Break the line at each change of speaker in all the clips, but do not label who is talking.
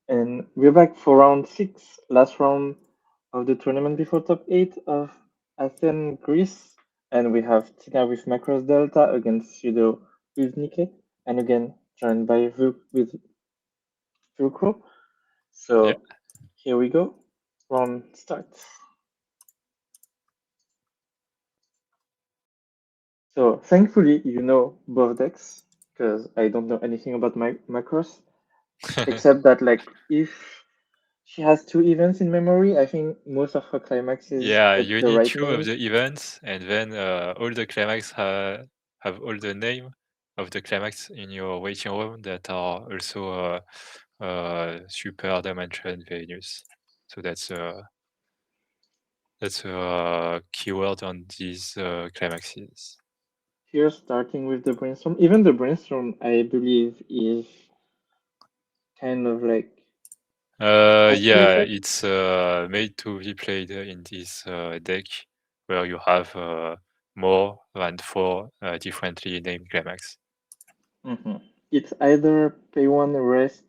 And we're back for round 6, last round of the tournament before top 8 of Athens, Greece. And we have Tina with MACROSS Delta against Sudo with NIKKE. And again, joined by with Velcro.
Yeah.
So here we go. Round starts. So thankfully, you know both decks, because I don't know anything about my MACROSS, except that like if she has two events in memory, I think most of her climaxes
Yeah,
get
you
the
need
right
two of
names.
the events, and then all the climax have all the name of the climax in your waiting room that are also super dimension values. So that's a keyword on these climaxes.
Here, starting with the brainstorm. Even the brainstorm, I believe, is kind of like has two
Yeah,
effects.
it's made to be played in this deck where you have more than four differently named climax.
Hmm. It's either pay one, rest,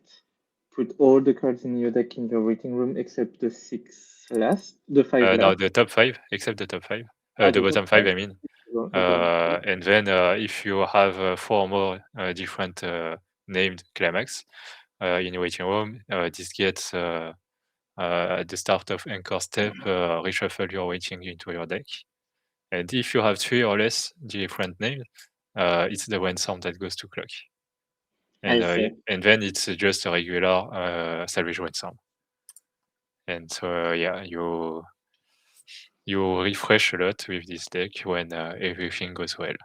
put all the cards in your deck in your waiting room except the six last, the five
No,
last.
the top five, except the top five.
Ah,
The
the top
bottom five,
five.
I mean.
Okay.
And then if you have four more different named climax in your waiting room, this gets at the start of anchor step, reshuffle your waiting into your deck. And if you have three or less different names, it's the ransom that goes to clock.
I see.
And then it's just a regular salvage ransom. And so yeah, you refresh a lot with this deck when everything goes well.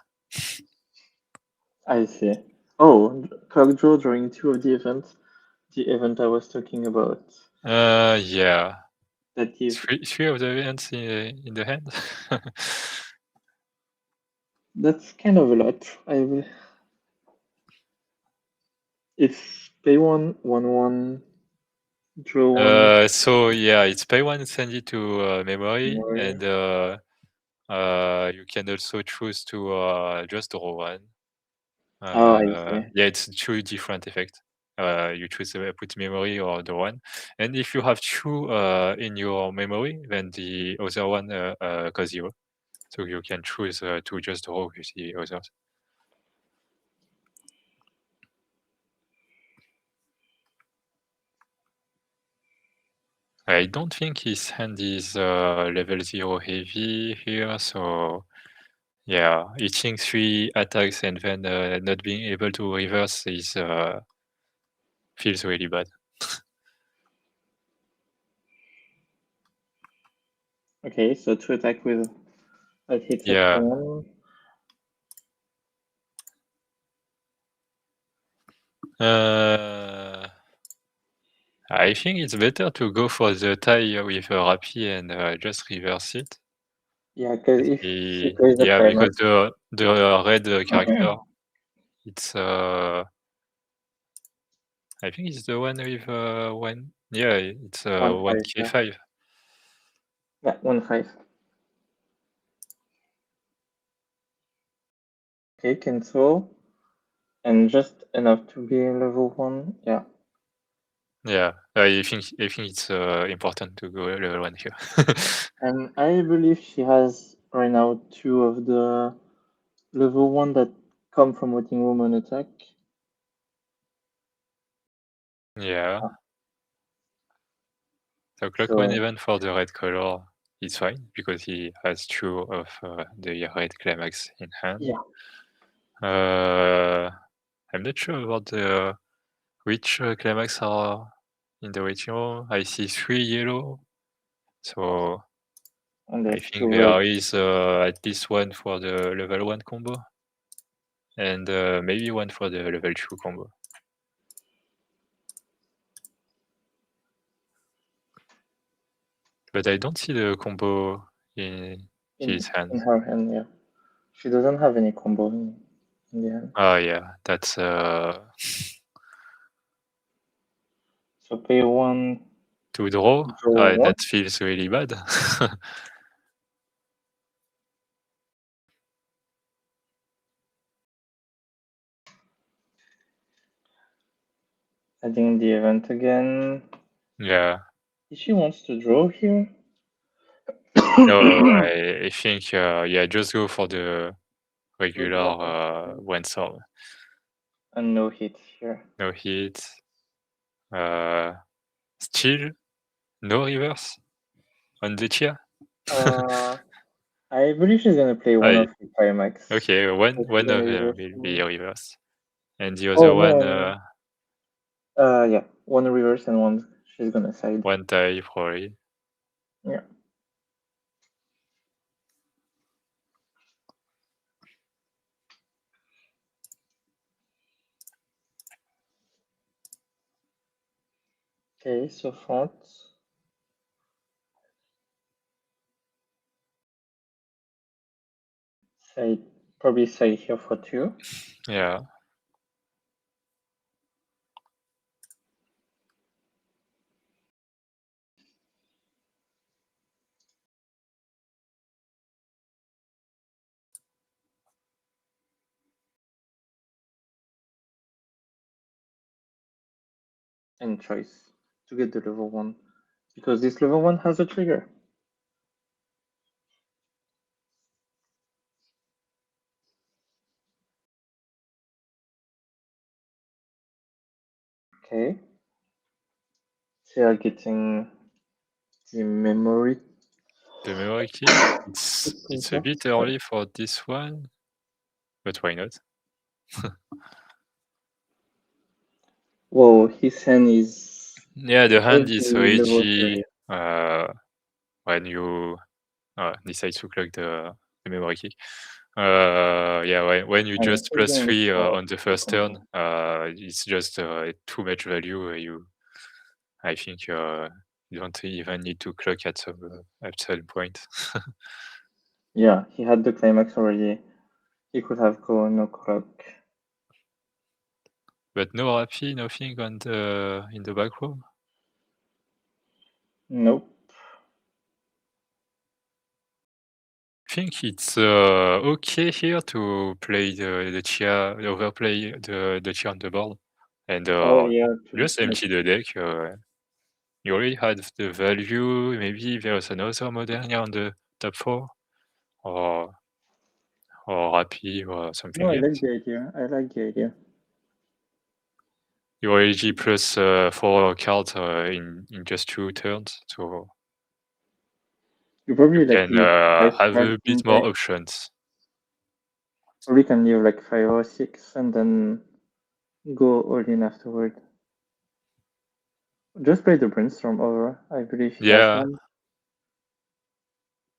I see. Oh, clock draw during two of the events. The event I was talking about.
Yeah,
That gives.
three of the events in the hand.
That's kind of a lot. I will. It's pay one, one, draw one.
So yeah, it's pay one, send it to memory,
Memory.
and you can also choose to just draw one.
Oh, I see.
Yeah, it's two different effects. You choose put memory or the one, and if you have two in your memory, then the other one costs zero. So you can choose to just draw with the others. I don't think his hand is level 0 heavy here, so yeah, hitting 3 attacks and then not being able to reverse is feels really bad.
Okay, so to attack with a hit at
Yeah.
one.
I think it's better to go for the tie with Rapi and just reverse it.
Yeah, because if she
The,
plays the
yeah, because
climax.
the red character, it's I think it's the one with one. Yeah, it's
1-5, yeah.
1k5.
Yeah, 1-5. Okay, cancel. And just enough to be level 1. Yeah.
Yeah, I think it's important to go level 1 here.
And I believe she has right now two of the level 1 that come from waiting room on attack.
Yeah.
Ah,
So clock one
so,
even for the red color is fine because he has two of the red climax in hand.
yeah.
I'm not sure about the which climax are in the waiting room. I see 3 yellow, so
And
I
there's
think
two red.
there is at least one for the level 1 combo and maybe one for the level 2 combo. But I don't see the combo in his hand.
In her hand, yeah. She doesn't have any combo in the hand.
Oh yeah, that's
So pay one,
to draw.
draw one.
That feels really bad.
Adding the event again.
Yeah.
If she wants to draw here.
No, I think, yeah, just go for the regular one sword.
And no hit here.
No hit. Still no reverse on the tier.
I believe she's gonna play one
I
of the Primax.
Okay, one
She's
of
gonna
them
reverse
will be
one.
reverse, and the
Oh
other one,
no. Yeah, one reverse and one she's gonna side.
one tie probably.
Yeah. Okay, so front. Side, probably side here for 2.
Yeah.
And choice to get the level 1. Because this level 1 has a trigger. Okay. They are getting the memory.
The memory key. It's a bit early for this one, but why not?
Whoa, his hand is
Yeah, the hand is
heavy level
already
3.
when you decide to clock the memory key. Yeah, when you
And
just
he's going
+3
for
on the first turn,
combo.
it's just too much value. I think you don't even need to clock at some point.
Yeah, he had the climax already. He could have gone no clock.
But no RP, nothing on the in the back row.
Nope.
I think it's okay here to play the Chia, overplay the Chia on the board, and
Oh yeah,
just
to make
empty the deck. You already had the value. Maybe there's another Modernia on the top 4, or Rappi or something
No, I like
else.
the idea. I like the idea.
You already plus 4 cards in just 2 turns, so
You
you
probably like
can
leave 5
have
cards
a
in
bit more
deck.
options.
Probably can leave like 5 or 6 and then go all in afterward. Just play the brainstorm over. I believe he has
Yeah,
one.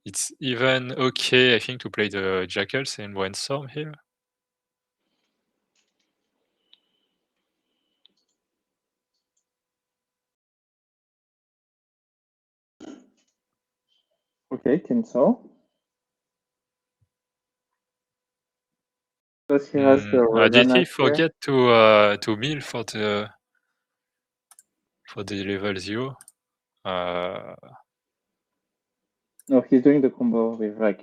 it's even okay, I think, to play the Jackals in Brainstorm here.
Okay, cancel. Because he has the
Did
Rodana
he
here.
forget to mill for the level 0?
No, he's doing the combo with like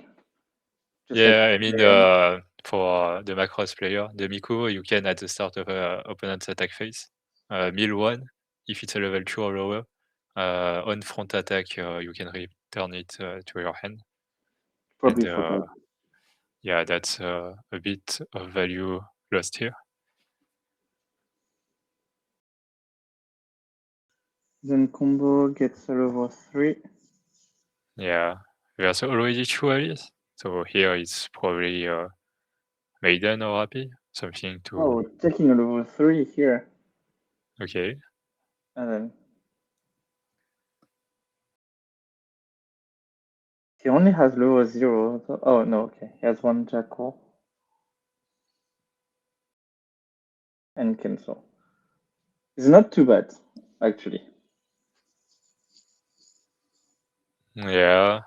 just like
Yeah, I mean,
Marion.
for the Macross player, the Miko, you can, at the start of opponent's attack phase, mill 1 if it's a level 2 or lower. On front attack, you can return it to your hand. And
Probably forgot.
yeah, that's a bit of value lost here.
Then combo gets a level 3.
Yeah, there's already 2 allies, so here it's probably Maiden or Happy, something to.
Oh, taking a level 3 here.
Okay.
And then he only has level 0. So, oh no, okay. He has one Jackal. And cancel. It's not too bad, actually.
Yeah.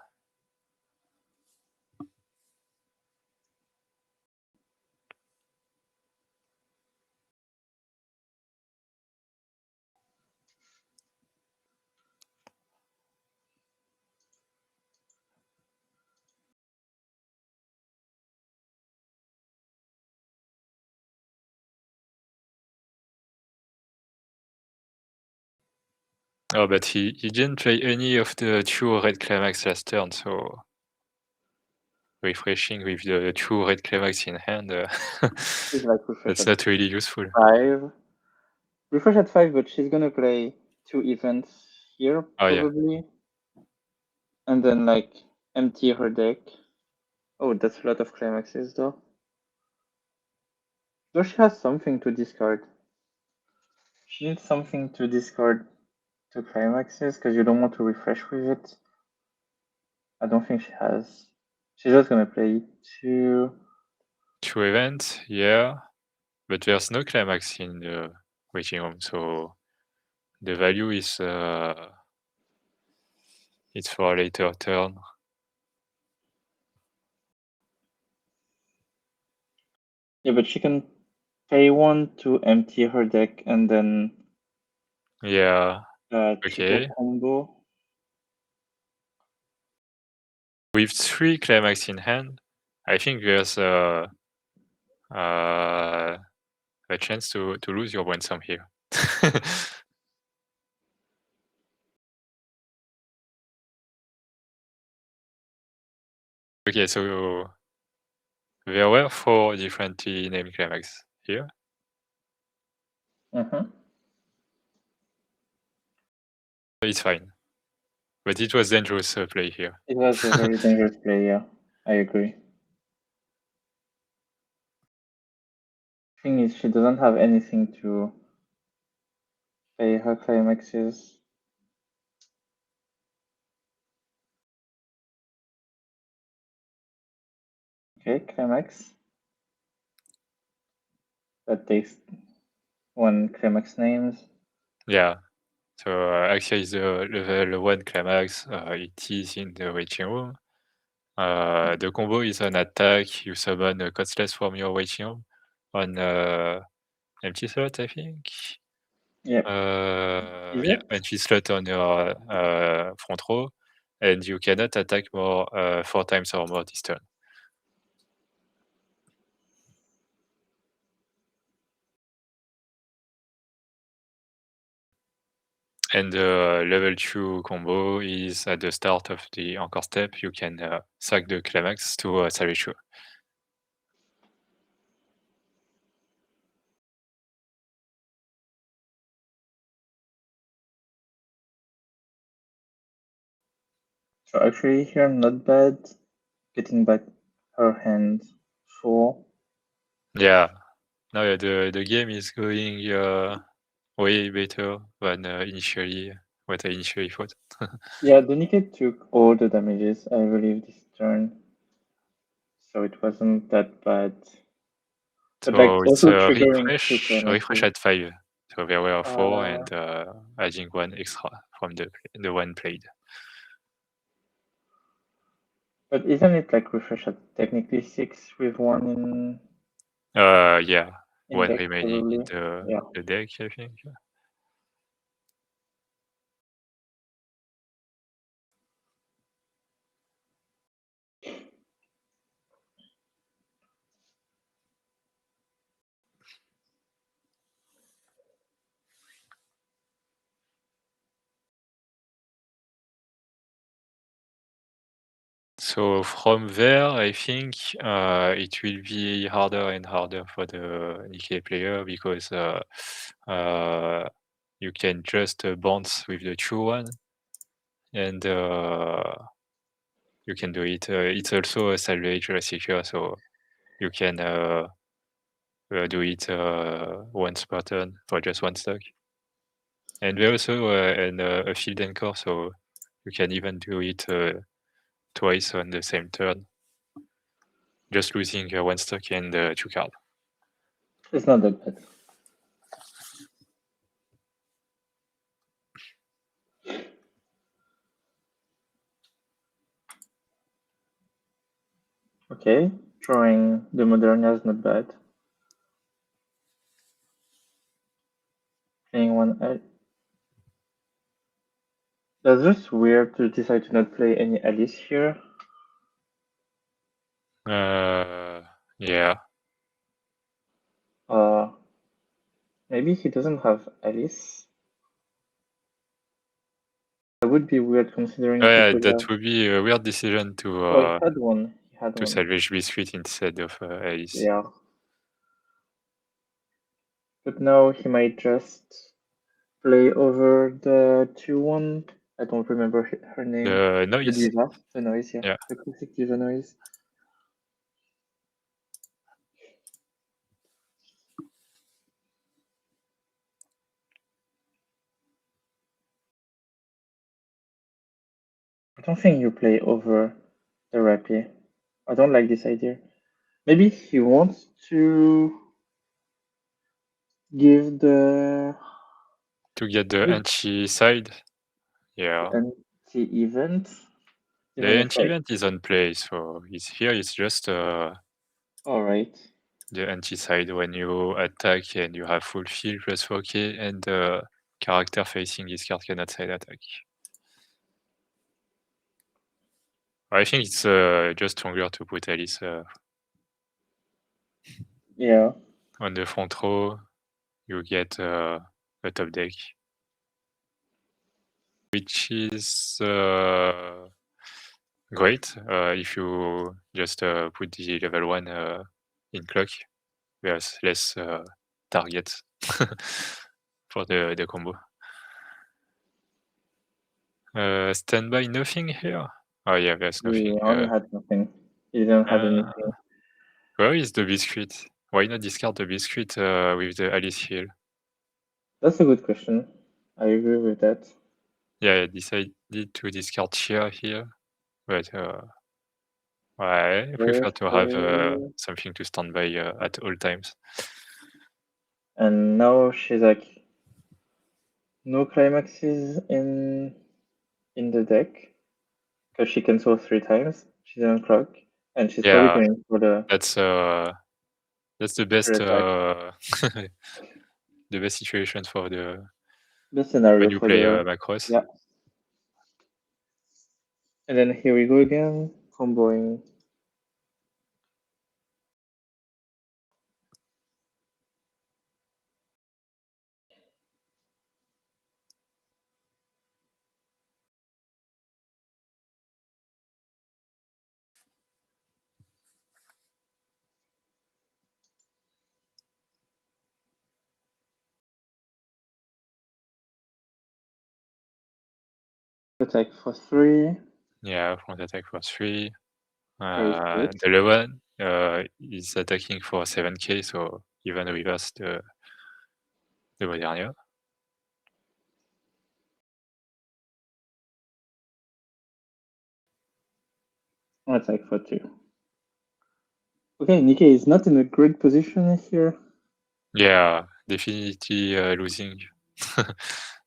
Oh, but he didn't play any of the 2 red climax last turn, so refreshing with the 2 red climax in hand,
She's like refresh
that's
at
not really useful.
5. Refresh at 5, but she's gonna play 2 events here,
Oh, yeah.
probably. And then, like, empty her deck. Oh, that's a lot of climaxes, though. Though she has something to discard. She needs something to discard to climaxes, because you don't want to refresh with it. I don't think she has. She's just gonna play 2.
2 events, yeah, but there's no climax in the waiting room, so the value is, it's for a later turn.
Yeah, but she can pay 1 to empty her deck and then
Yeah,
triple
okay.
combo.
With 3 climax in hand, I think there's a chance to lose your one sum here. Okay, so there were 4 differently named climax here. It's fine, but it was dangerous play here.
It was a very dangerous play, yeah. I agree. Thing is, she doesn't have anything to pay her climaxes. Okay, climax. That takes 1 climax names.
Yeah. So actually the level 1 climax, it is in the waiting room. The combo is an attack, you summon a costless from your waiting room on empty slot, I think.
Yep. Is
Yeah,
it?
empty slot on your front row, and you cannot attack more 4 times or more this turn. And the level 2 combo is at the start of the encore step, you can sack the climax to salvage 2.
So actually here, not bad. Getting back her hand 4.
Yeah. No, the game is going way better than initially what I initially thought.
Yeah, the NIKKE took all the damages, I believe, this turn. So it wasn't that bad. But like
So it's
also triggering 2
refresh
climaxes.
at 5. So there were 4
Uh,
and adding 1 extra from the one played.
but isn't it like refresh at technically 6 with 1
Yeah,
in
1
deck,
remaining in
probably? Yeah.
the deck, I think. So from there, I think it will be harder and harder for the NIKKE player because you can just bounce with the true one, and you can do it. It's also a salvage seeker, so you can do it once per turn for just 1 stock. And there's also a field anchor, so you can even do it twice on the same turn, just losing 1 stock and 2 cards.
It's not that bad. Okay, drawing the Moderna is not bad. Playing 1 That's just weird to decide to not play any Alice here.
Yeah.
Maybe he doesn't have Alice. would be weird considering
Oh,
he
yeah,
could
that
have.
would be a weird decision
Oh, he had one. He had
to
one.
salvage Biscuit instead of Alice.
Yeah. But now he might just play over the 2-1. I don't remember her name.
The
The
noise.
diva. The noise, yeah.
Yeah.
The classic diva noise. I don't think you play over the rapier. I don't like this idea. Maybe he wants to give the
To get the anti side. Yeah.
anti-event.
The anti-event is on play, so it's just
Alright.
the anti-side when you attack and you have full field plus 4k and the character facing this card cannot side attack. I think it's just stronger to put Alice
Yeah.
on the front row. You get a top deck, which is great if you just put the level 1 in clock. There's less targets for the combo. Standby, nothing here? Oh yeah, there's nothing.
He only had nothing. He didn't have anything.
Where is the biscuit? Why not discard the biscuit with the Alice heal?
That's a good question. I agree with that.
Yeah, I decided to discard Cheer here, but I prefer to have something to stand by at all times.
And now she's like no climaxes in the deck because she can soul 3 times. She's on clock, and she's probably going for the.
That's the best the best situation for
the scenario
when you
for
play
the
MACROSS.
yeah. And then here we go again, comboing. Attack for 3.
Yeah, front attack for 3.
Very good.
The level is attacking for 7k, so even reverse the Modernia.
Attack for 2. Okay, NIKKE is not in a great position here.
Yeah, definitely losing.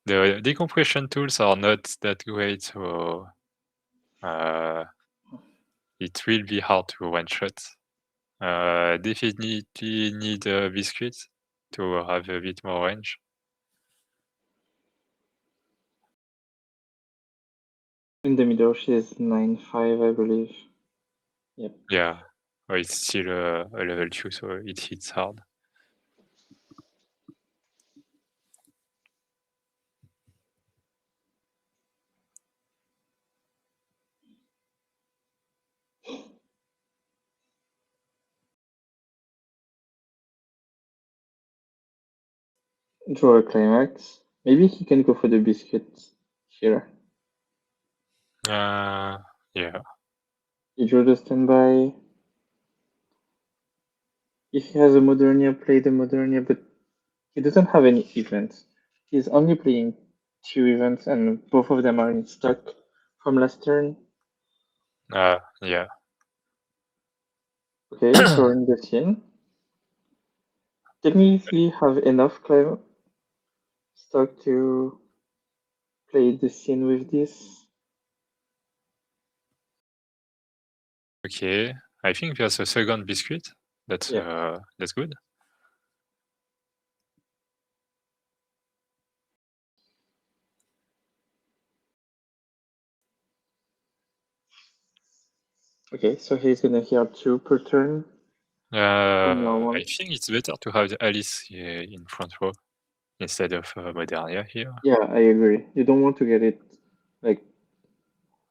The decompression tools are not that great, so it will be hard to one-shot. Definitely need a biscuit to have a bit more range.
In the middle, she is 9-5, I believe. Yep.
Yeah, well, it's still a level 2, so it hits hard.
Draw a climax. Maybe he can go for the biscuit here.
Yeah.
He drew the standby. If he has a Modernia, play the Modernia, but he doesn't have any events. He's only playing 2 events, and both of them are in stock from last turn.
Yeah.
Okay, drawing the scene. Tell me if we have enough stock to play the scene with this.
Okay, I think there's a second biscuit. That's good.
Okay, so he's gonna heal 2 per turn.
I think it's better to have the Alice in front row instead of Modernia here.
Yeah, I agree. You don't want to get it like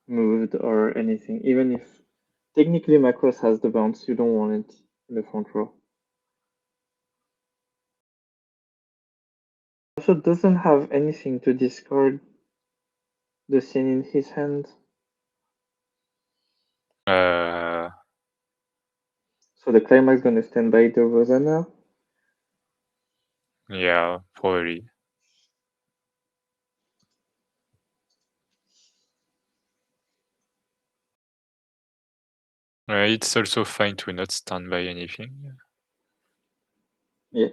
moved or anything. Even if technically MACROSS has the bounce, you don't want it in the front row. Also doesn't have anything to discard the scene in his hand.
Uh,
So the climax gonna stand by the Rosanna.
yeah, probably. It's also fine to not stand by anything.
Yeah.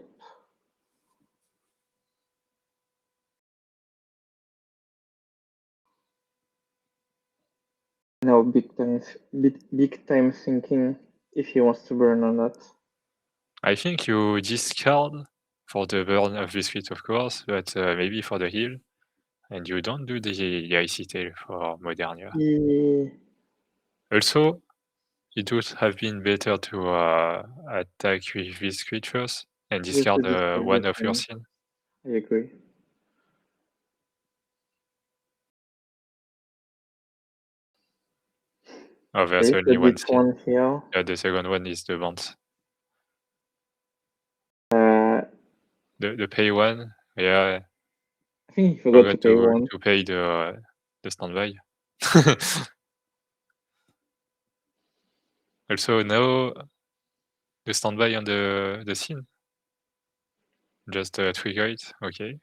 Now big time thinking if he wants to burn or not.
I think you discard for the burn of biscuit, of course, but maybe for the heal, and you don't do the icy tail for Modernia.
Yeah.
Also, it would have been better to attack with these creatures and
Just to
discard
discard
one
the
of your
scene.
scene.
I agree.
Oh, there's
Okay, so
only one
this
scene.
one here.
Yeah, the second one is the bounce.
Uh,
The pay one, yeah,
I think he forgot to
forgot
pay one.
to pay the standby. Also, no the standby on the scene. Just trigger it. Okay.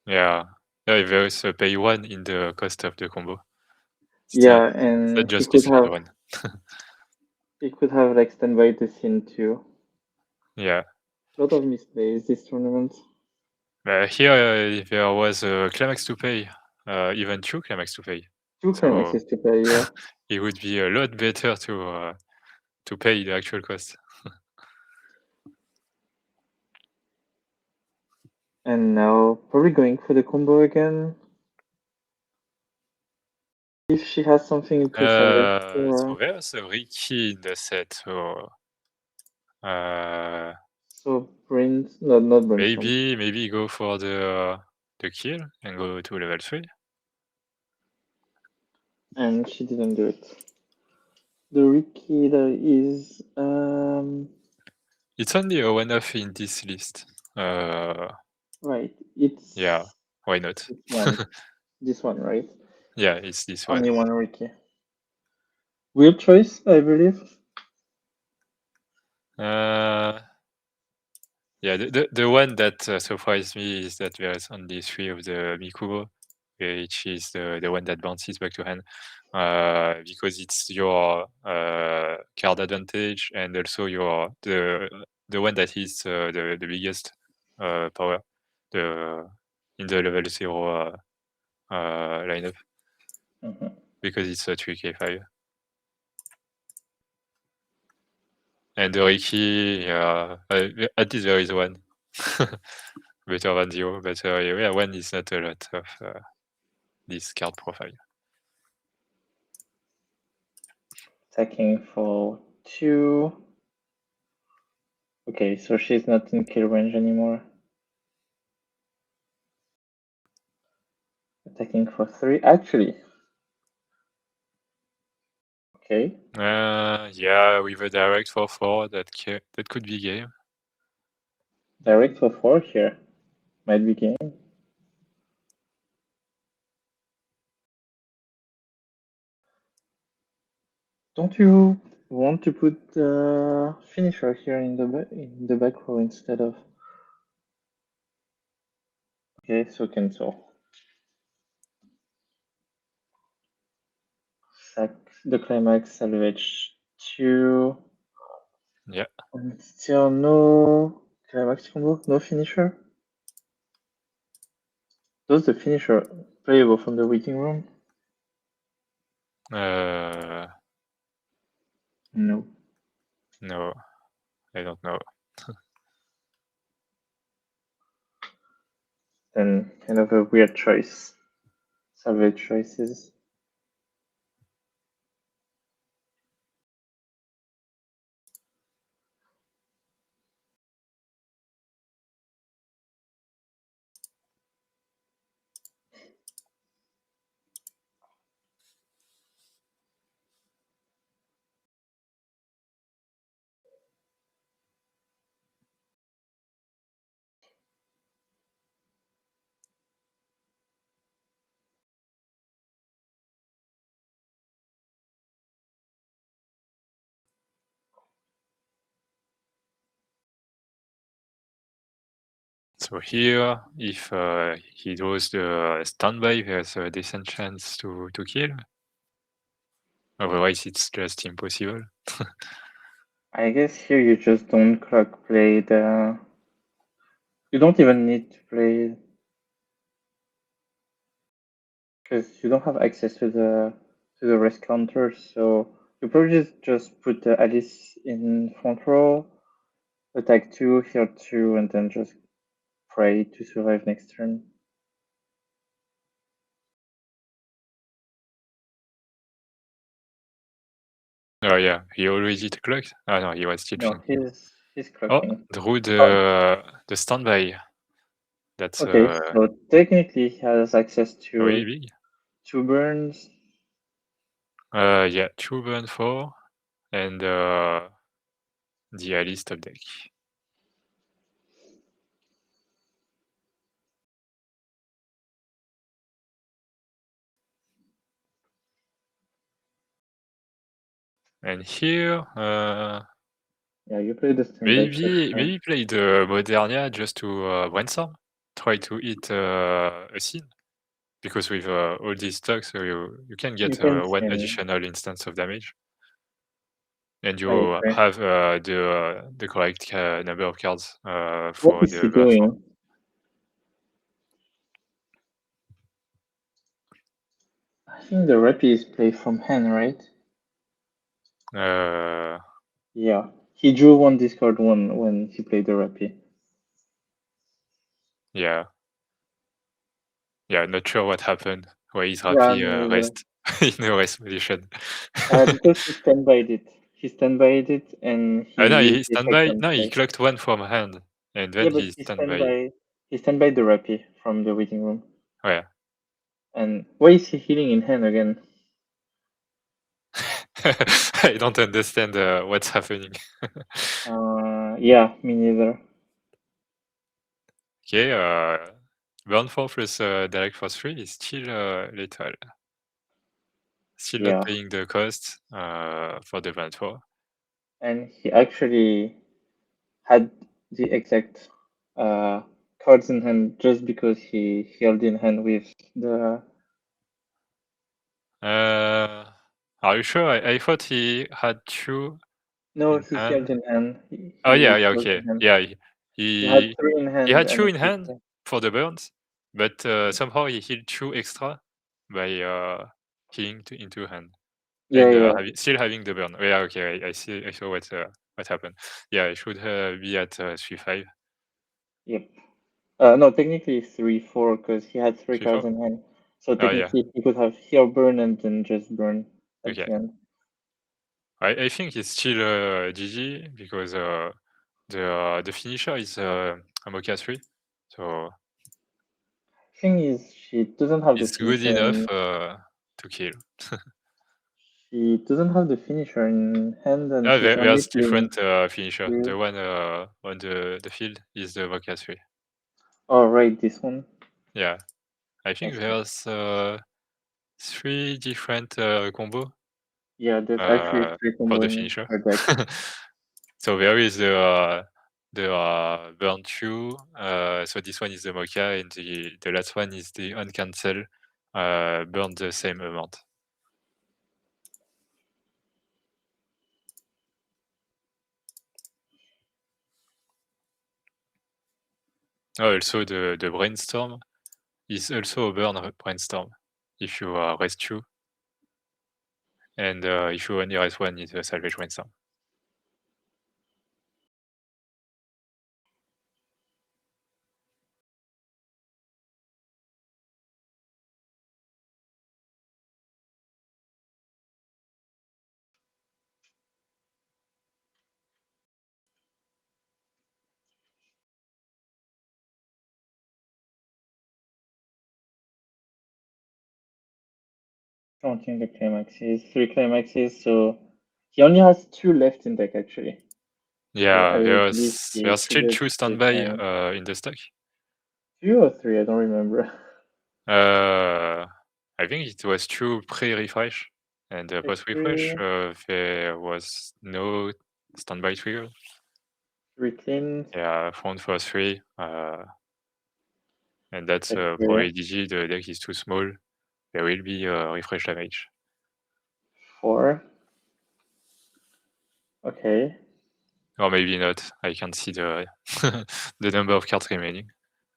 Yeah. Yeah, there is a pay one in the cost of the combo. Still,
Yeah,
it's not
and
just discard one.
he could have like stand by the scene too.
Yeah.
A lot of misplays this tournament.
Here there was a climax to pay, even two climax to pay.
Two
So
climaxes to play, yeah.
it would be a lot better to pay the actual cost.
And now probably going for the combo again. If she has something to salvage.
So there's a Ricky in the set. So
So brains, no, not brainstorm.
maybe go for the kill and go to level 3.
And she didn't do it. The Ricky that is
It's only a one-off in this list.
right. It's
Yeah, why not?
this one. This one, right?
Yeah, it's this one.
Only one Ricky. Weird choice, I believe.
Uh, yeah, the one that surprised me is that there is only 3 of the Mikubo, which is the one that bounces back to hand. Because it's your card advantage and also the one that is the biggest power the in the level 0 lineup
Mhm.
because it's a 3k5. And the Reiki, at least there is one better than 0, but yeah, 1 is not a lot of this card profile.
Attacking for 2. Okay, so she's not in kill range anymore. Attacking for 3. Actually. Okay.
Yeah, with a direct for 4, that could be game.
Direct for 4 here. Might be game. Don't you want to put the finisher here in the back row instead of? Okay, so cancel. Sack the climax, salvage 2.
Yeah.
And still no climax combo, no finisher. Does the finisher playable from the waiting room? No.
No, I don't know.
Then kind of a weird choice. Salvage choices.
So here, if he draws the standby, there's a decent chance to kill. Otherwise, it's just impossible.
I guess here you just don't clock play the. You don't even need to play because you don't have access to the rest counter. So you probably just put the Alice in front row, attack 2, heal 2, and then just pray to survive next turn.
Oh yeah, he already clocked? Oh no, he was still
No,
thinking.
he's
Oh,
clocking.
drew
Oh,
the standby. That's
okay, so technically he has access
really
to
big.
2 burns.
Yeah, 2 burn 4 and the Alice top deck. And here,
Yeah, you play the standby for sure.
maybe play the Modernia just to brainstorm, try to hit a scene. Because with all these stocks, so you can
You
get
can
one
send.
additional instance of damage, and
I
you
agree.
have the correct number of cards
What
for
is he
the burn 4.
doing? I think the Rappi is played from hand, right?
Uh,
Yeah. He drew one discard one when he played the Rappi.
yeah, not sure what happened. Why is
Yeah,
Happy
me neither.
rest in a rest position?
Because he standbyed it. He standbyed it and he
No,
used
he
the effect
standby.
on
No, he
play.
clocked one from hand, and
Yeah,
then
but
he standby.
he standby the Rappi from the waiting room.
Oh, yeah.
And why is he healing in hand again?
I don't understand what's happening.
Yeah, me neither.
Okay, burn 4 plus direct for 3 is still lethal. Still not
Yeah.
paying the cost for the burn 4.
And he actually had the exact uh, cards in hand just because he held in hand with the.
Are you sure? I thought he had 2
No,
in
he held
hand.
in hand.
Oh yeah,
He held
okay.
in hand.
Yeah,
He had
he
3 in
he
hand
had 2
and
in hand for the burns, but somehow he healed 2 extra by healing into hand
yeah,
and
yeah,
still having the burn. Oh, yeah, okay. I see. I saw what happened. Yeah, it should be at 3-5.
yep. No, technically 3-4 because he had 3 cards
3-4.
in hand. So
Oh yeah.
technically he could have heal burn and then just burn at
Okay.
the end.
I think it's still GG because the finisher is a Mocha 3, so
Thing is, she doesn't have the
it's good
finisher
enough
in.
to kill.
She doesn't have the finisher in hand, and
Ah,
she's only
there's
playing
different finisher.
3.
The one on the field is the Mocha 3.
Oh, right, this one.
Yeah, I
I
think
see.
there's 3 different combo
Yeah, there's actually 3
for
combo
the
in
finisher.
her deck.
So there is the burn 2. So this one is the Mocha, and the last one is the uncancel. Burn the same amount. Oh, also the brainstorm is also a burn brainstorm if you rest 2, and if you only rest 1, it's a salvage brainstorm.
Counting the climaxes, 3 climaxes, so he only has 2 left in deck actually. So I
Yeah,
believe
there's
he
still
does
2
his
standby
hand.
in the stock.
2 or 3, I don't remember.
I think it was 2 pre-refresh, and post-refresh,
3,
there was no standby trigger.
3 cleaned.
Yeah, front for 3. and that's
Okay.
for ADG, the deck is too small. There will be refresh damage.
4. Okay.
Or maybe not. I can't see the the number of cards remaining.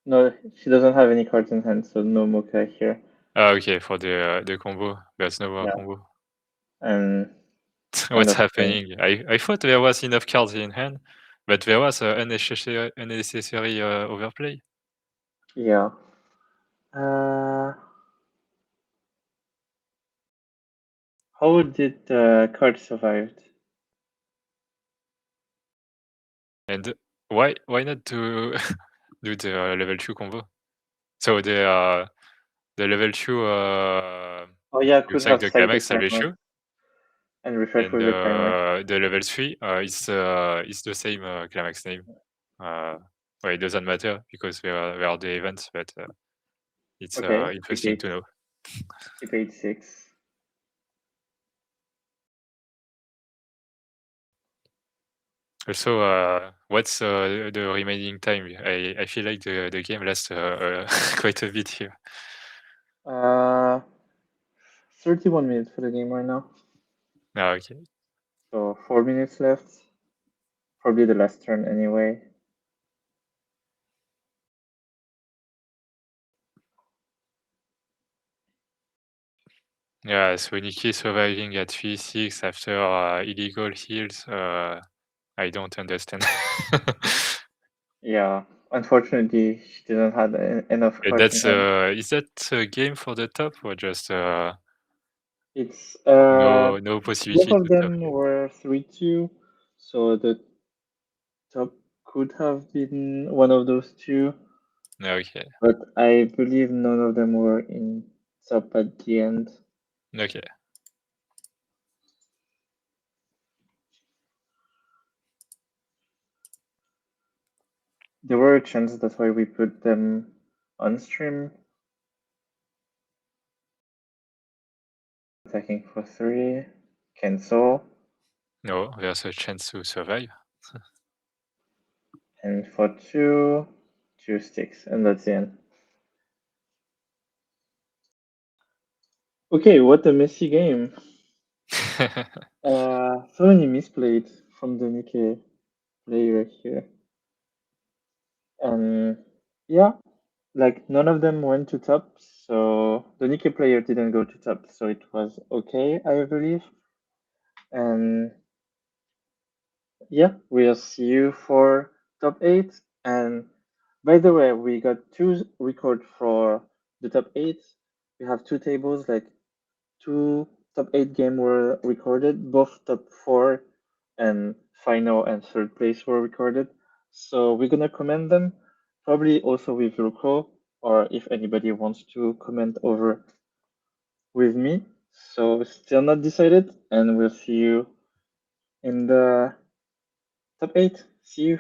No, she doesn't have any cards in hand, so no Mocha here.
Ah, okay, for the combo. There's no more
Yeah.
combo.
And
What's
of turn.
happening? I thought there was enough cards in hand, but there was unnecessary overplay.
Yeah. How did the card survive?
And why not to do the level 2 combo? So the level 2
Oh yeah, could
looks like
have
the
sacked the
climax
climax
salvation,
and refresh
and
with the climax.
the level 3 is the same climax name. Well, it doesn't matter because they are the events, but it's
Okay,
interesting to know.
keep 8-6.
Also, what's the remaining time? I feel like the game lasts quite a bit here.
31 minutes for the game right now.
Ah, okay.
So 4 minutes left. Probably the last turn anyway.
Yeah, so NIKKE surviving at 3-6 after illegal heals. I don't understand.
Yeah, unfortunately, she didn't have enough
And
cards in
that's
hand.
is that a game for the top or just
It's
no
both
possibility
of
to top
them
here?
were 3-2, so the top could have been one of those two,
Okay,
but I believe none of them were in top at the end.
okay.
There were a chance, that's why we put them on stream. Attacking for 3, cancel,
No, there's a chance to survive.
and for 2, 2 sticks, and that's the end. Okay, what a messy game. So many misplayed from the NIKKE player here. And yeah, like none of them went to top, so the NIKKE player didn't go to top, so it was okay, I believe. And yeah, we'll see you for top 8. And by the way, we got 2 records for the top 8. We have 2 tables, like 2 top 8 games were recorded, both top 4 and final and third place were recorded. So we're gonna comment them, probably also with Ruko, or if anybody wants to comment over with me. So still not decided, and we'll see you in the top 8. See you.